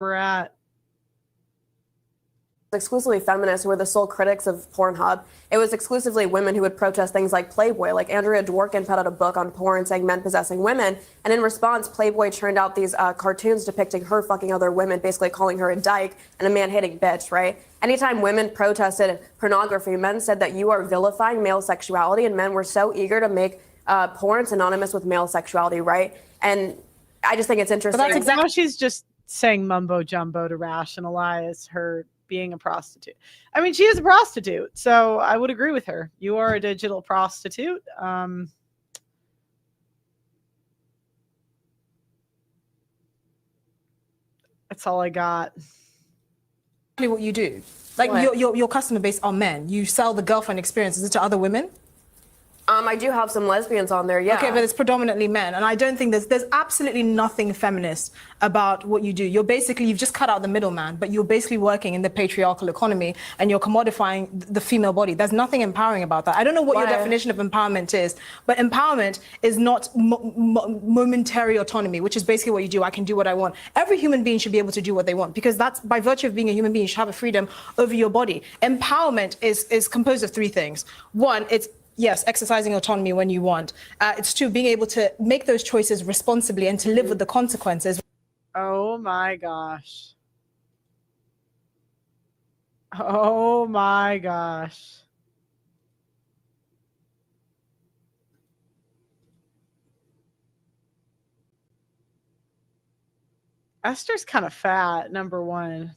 we're at. Exclusively feminists who were the sole critics of Pornhub. It was exclusively women who would protest things like Playboy. Like Andrea Dworkin put out a book on porn saying men possessing women. And in response, Playboy churned out these cartoons depicting her fucking other women, basically calling her a dyke and a man-hating bitch, right? Anytime women protested pornography, men said that you are vilifying male sexuality, and men were so eager to make porn synonymous with male sexuality, right? And I just think it's interesting. But that's exactly how she's just saying mumbo jumbo to rationalize her being a prostitute. I mean, she is a prostitute, so I would agree with her. You are a digital prostitute. That's all I got. What you do, like your customer base are men. You sell the girlfriend experiences to other women. I do have some lesbians on there, yeah. Okay, but it's predominantly men, and I don't think there's absolutely nothing feminist about what you do. You've just cut out the middleman, but you're basically working in the patriarchal economy, and you're commodifying the female body. There's nothing empowering about that. I don't know what your definition of empowerment is, but empowerment is not momentary autonomy, which is basically what you do. I can do what I want. Every human being should be able to do what they want, because that's by virtue of being a human being, you should have a freedom over your body. Empowerment is composed of three things. One, it's yes, exercising autonomy when you want. It's two, being able to make those choices responsibly and to live with the consequences. Oh my gosh. Oh my gosh. Esther's kind of fat, number one.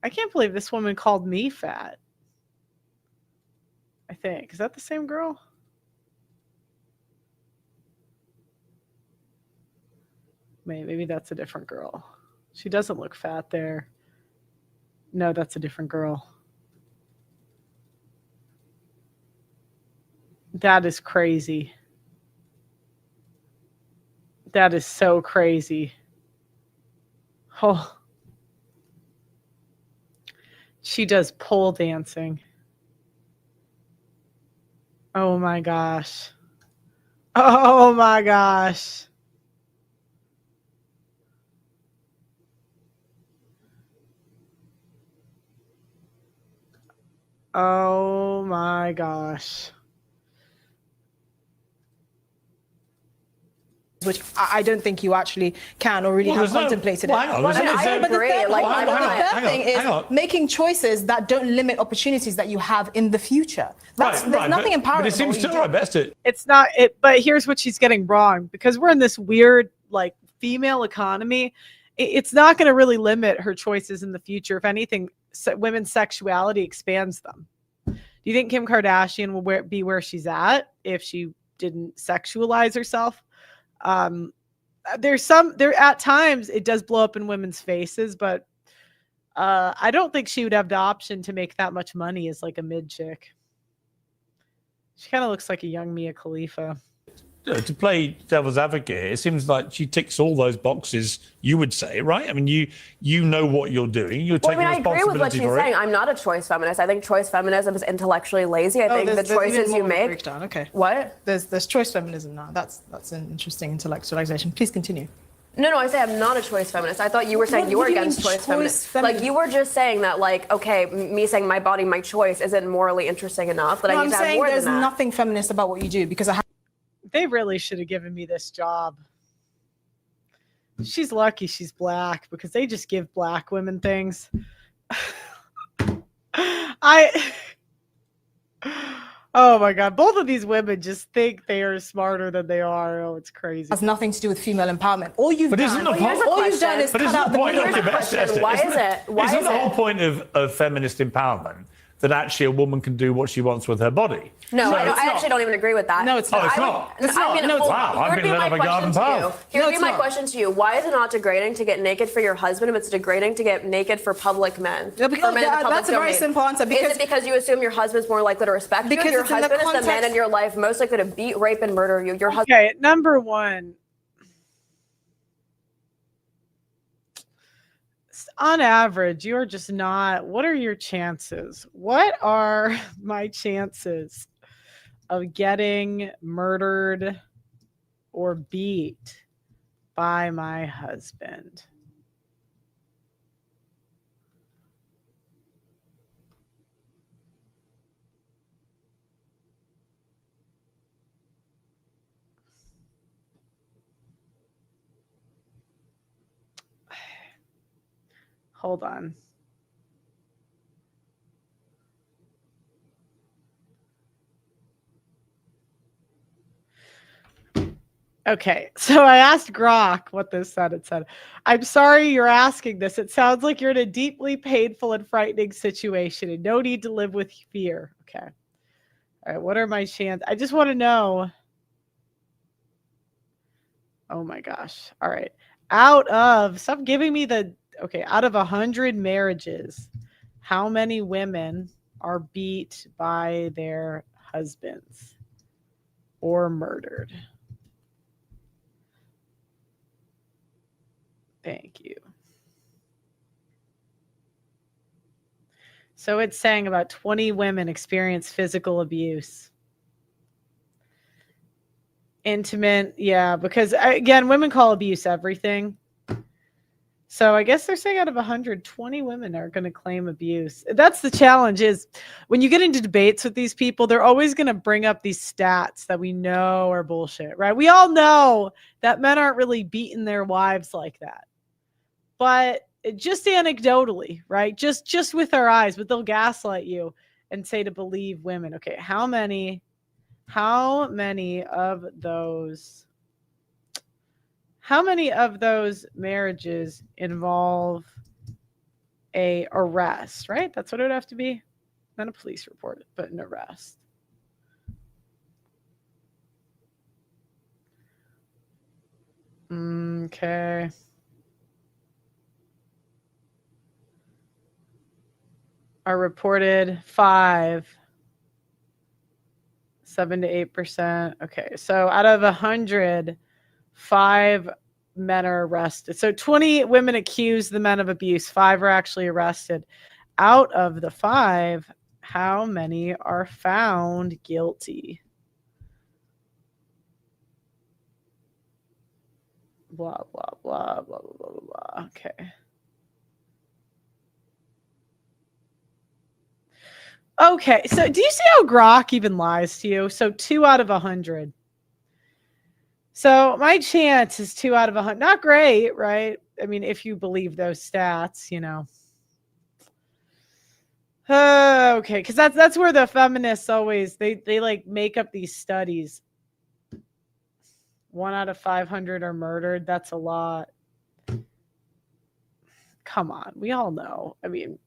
I can't believe this woman called me fat. I think. Is that the same girl? Maybe that's a different girl. She doesn't look fat there. No, that's a different girl. That is crazy. That is so crazy. Oh. She does pole dancing. Oh my gosh. Oh my gosh. Oh my gosh. Which I don't think you actually can or really have contemplated it. But the third thing is making choices that don't limit opportunities that you have in the future. There's nothing empowering. But it seems to our best it. It's not it, but here's what she's getting wrong, because we're in this weird like female economy. It's not going to really limit her choices in the future. If anything, women's sexuality expands them. Do you think Kim Kardashian will be where she's at if she didn't sexualize herself? There at times it does blow up in women's faces, but I don't think she would have the option to make that much money as like a mid chick. She kind of looks like a young Mia Khalifa. To play devil's advocate, it seems like she ticks all those boxes, you would say, right? I mean, you know what you're doing. You're taking responsibility. I agree with what she's saying. I'm not a choice feminist. I think choice feminism is intellectually lazy. I think the choices you make. Breakdown. Okay. What? There's choice feminism now. That's an interesting intellectualization. Please continue. No, I say I'm not a choice feminist. I thought you were saying you were against choice feminist. Like you were just saying that, like, okay, me saying my body, my choice isn't morally interesting enough. That I need to have more than that. I'm saying there's nothing feminist about what you do, because they really should have given me this job. She's lucky she's black, because they just give black women things. Oh my God. Both of these women just think they are smarter than they are. Oh, it's crazy. It has nothing to do with female empowerment. All you've done is cut out the question. Why is it? Isn't the whole point of feminist empowerment that actually a woman can do what she wants with her body? No, I actually don't even agree with that. No, it's not. Oh, it's not. It's not. Wow, I've been led up a garden path. Here would be my question to you. Why is it not degrading to get naked for your husband if it's degrading to get naked for public men? Yeah, because that's a very simple answer. Is it because you assume your husband's more likely to respect you? Because your husband is the man in your life most likely to beat, rape, and murder you. Your husband. Okay, number one. On average, you're just not. What are your chances? What are my chances of getting murdered or beat by my husband? Hold on. Okay, so I asked Grok what this said. It said, I'm sorry you're asking this. It sounds like you're in a deeply painful and frightening situation and no need to live with fear. Okay. All right, what are my chances? I just want to know. Oh my gosh. All right. Stop giving me out of 100 marriages, how many women are beat by their husbands or murdered? Thank you. So it's saying about 20 women experience physical abuse. Intimate, yeah, because again, women call abuse everything. So I guess they're saying out of 120 women are going to claim abuse. That's the challenge is when you get into debates with these people, they're always going to bring up these stats that we know are bullshit, right? We all know that men aren't really beating their wives like that. But just anecdotally, right? Just with our eyes, but they'll gaslight you and say to believe women. Okay, how many of those marriages involve a arrest, right? That's what it would have to be. Not a police report, but an arrest. Okay. Are reported 7 to 8%. Okay, so out of 100, 5 men are arrested. So 20 women accuse the men of abuse. 5 are actually arrested. Out of the 5, how many are found guilty? Blah, blah, blah, blah, blah, blah, blah. Okay. Okay, so do you see how Grok even lies to you? So 2 out of 100. So my chance is 2 out of 100. Not great, right? I mean, if you believe those stats, you know. Okay, because that's where the feminists always they like make up these studies. 1 out of 500 are murdered. That's a lot. Come on, we all know. I mean.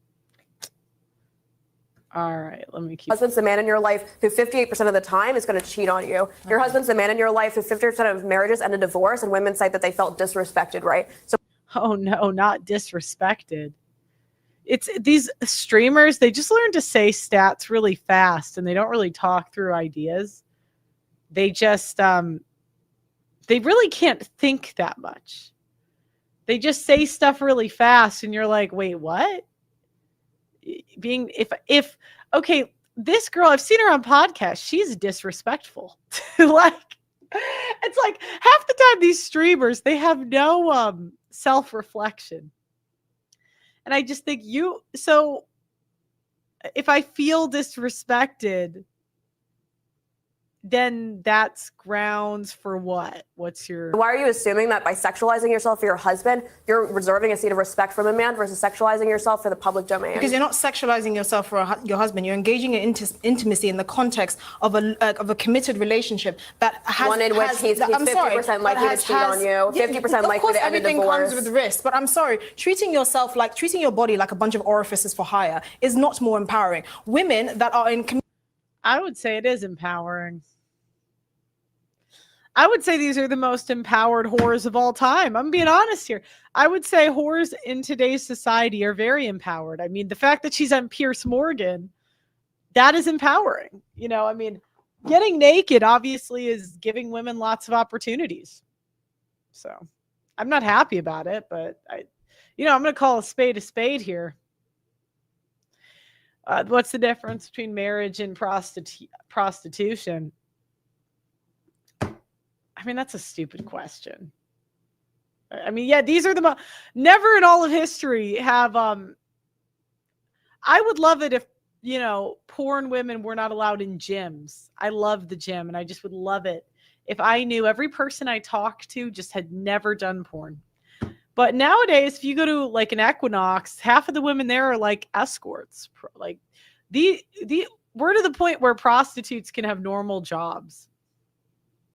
All right, let me keep. Husband's the man in your life who 58% of the time is going to cheat on you. Your husband's the man in your life who 50% of marriages end in divorce, and women cite that they felt disrespected, right? So, oh no, not disrespected. It's these streamers, they just learn to say stats really fast and they don't really talk through ideas. They just they really can't think that much. They just say stuff really fast and you're like, wait, what? If okay, this girl, I've seen her on podcasts, she's disrespectful. Like it's like half the time these streamers, they have no self-reflection. And I just think so if I feel disrespected, then that's grounds for what? What's your... Why are you assuming that by sexualizing yourself for your husband, you're reserving a seat of respect from a man versus sexualizing yourself for the public domain? Because you're not sexualizing yourself for your husband. You're engaging in intimacy in the context of a committed relationship that has... One in which he's 50% likely to cheat on you, 50% likely to end in divorce. Of course, everything comes with risk. But I'm sorry, treating your body like a bunch of orifices for hire is not more empowering. Women that are in... I would say it is empowering. I would say these are the most empowered whores of all time. I'm being honest here. I would say whores in today's society are very empowered. I mean, the fact that she's on Piers Morgan, that is empowering. You know, I mean, getting naked obviously is giving women lots of opportunities. So I'm not happy about it, but I'm going to call a spade here. What's the difference between marriage and prostitution? I mean, that's a stupid question. I mean, yeah, these are never in all of history have, I would love it if, porn women were not allowed in gyms. I love the gym and I just would love it if I knew every person I talked to just had never done porn. But nowadays, if you go to like an Equinox, half of the women there are like escorts. Like we're to the point where prostitutes can have normal jobs.